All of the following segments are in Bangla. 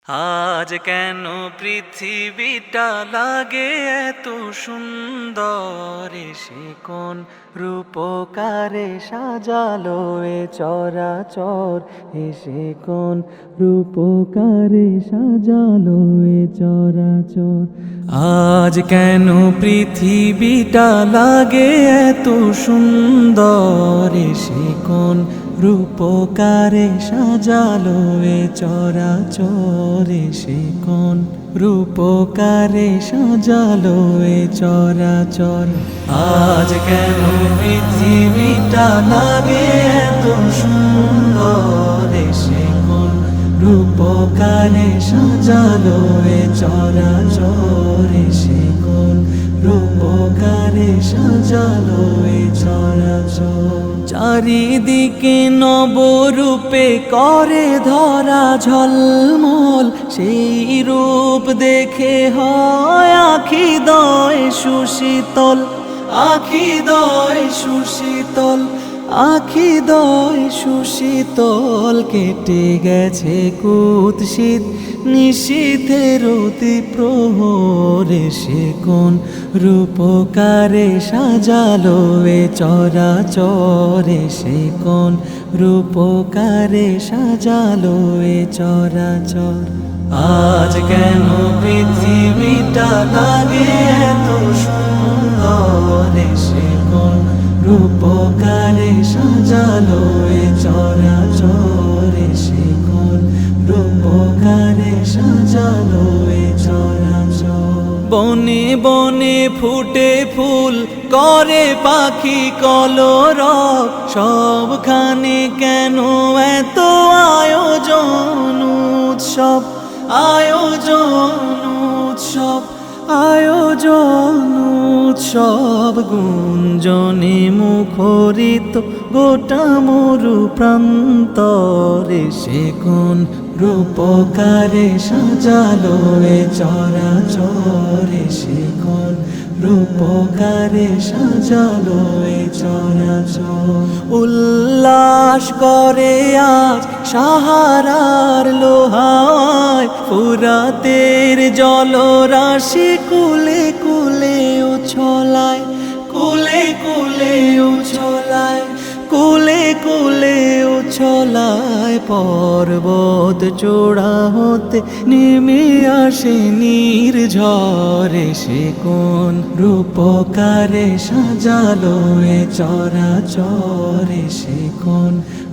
আজ কেন পৃথিবীটা লাগে এত সুন্দর, সে কোন রূপকারে সাজালো এ চরাচর, এসে কোন রূপকারে সাজালো এ চরাচর। আজ কেন পৃথিবীটা লাগে এত সুন্দর, সে কোন রূপকারে সাজালো এ চরাচর, সে কোন রূপকারে সাজালো এ চরাচর। আজ কেন পৃথিবীটা লাগে এত সুন্দর, সে কোন রূপকারে সাজালো এ চরাচর, সে কোন রূপকারে সাজালো এ চরাচর। চারিদিকে নবরূপে করে ধরা ঝলমল, সেই রূপ দেখে হয় আখি দয় সুশীতল, আখি দয় সুশীতল, আখি দয় সুশীতল। কেটে গেছে কুৎসিত নিশীথের অতি প্রহরে, সে কোন রূপকারে সাজালো এ চরাচর, সে কোন রূপকারে সাজালো এ চরাচর। আজ কেন পৃথিবীটা লাগে এত সুন্দর, সে কোন রূপকারে সাজালো এ চরাচর, সে কোন রূপকারে সাজালো এ চরাচর। বনে বনে ফুটে ফুল করে পাখি কলরব, সবখানে কেন এত আয়োজন উৎসব, আয়োজন উৎসব, আয়োজন উৎসব। গুঞ্জনে মুখরিত গোটা মরু প্রান্তরে, সে কোন রূপকারে সাজালো এ চরাচর, সে কোন রূপকারে সাজালো এ চরাচর। উল্লাস করে আজ সাহারার লোহায়, ফুরাতের জলরাশি কুলে কুলে উছলায়, কুলে কুলে উছলায়, কুলে কুলে উছলায়। পর্বত চূড়া হতে নেমে আসে নির্ঝরে, সে কোন রূপকারে সাজালো এ চরাচর, সে কোন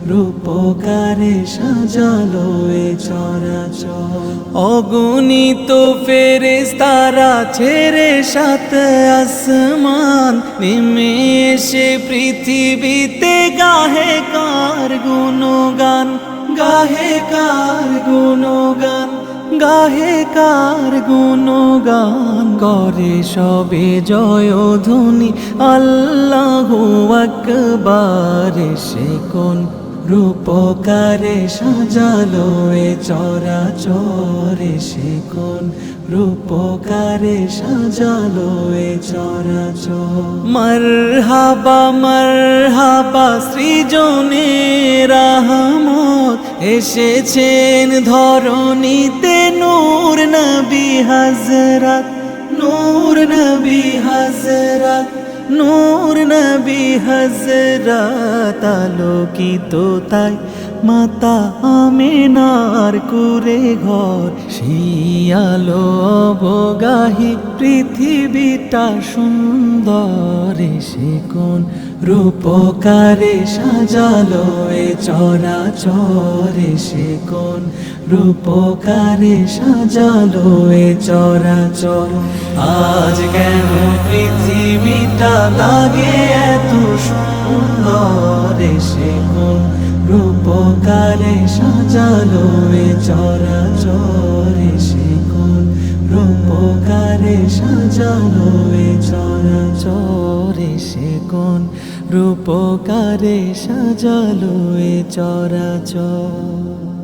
রূপকারে সাজালো এ চরাচর। অগণিত ফেরেশতারা ছেড়ে সাত আসমান, নেমে এসে পৃথিবীতে গাহে কার গুণগান, গাহে কার গুণগান, গাহে কার গুণগান। করে সবে জয়ধ্বনি আল্লাহু আকবার, সে কোন রূপকারে সাজালো এ চরাচর, সে কোন রূপকারে সাজালো এ চরাচর। মারহাবা মারহাবা সৃজনে রহমত, এসেছেন ধরণীতে নূর নবী হযরত, নূর নবী হযরত, নূর নবী হযরত। আলোকিত তাই মাতা আমিনার কুরে ঘর, সেই আলো অবগাহী পৃথিবীটা সুন্দর, সে কোন রূপকারে সাজালো এ চরাচর, সে কোন রূপকারে সাজালো এ চরাচর। আজ কেন পৃথিবীটা লাগে এত সুন্দর, সে কোন রূপকারে সাজালো এ চরাচর, সে কোন রূপকারে সাজালো এ চরাচর, সে কোন রূপকারে সাজালো এ চরাচর।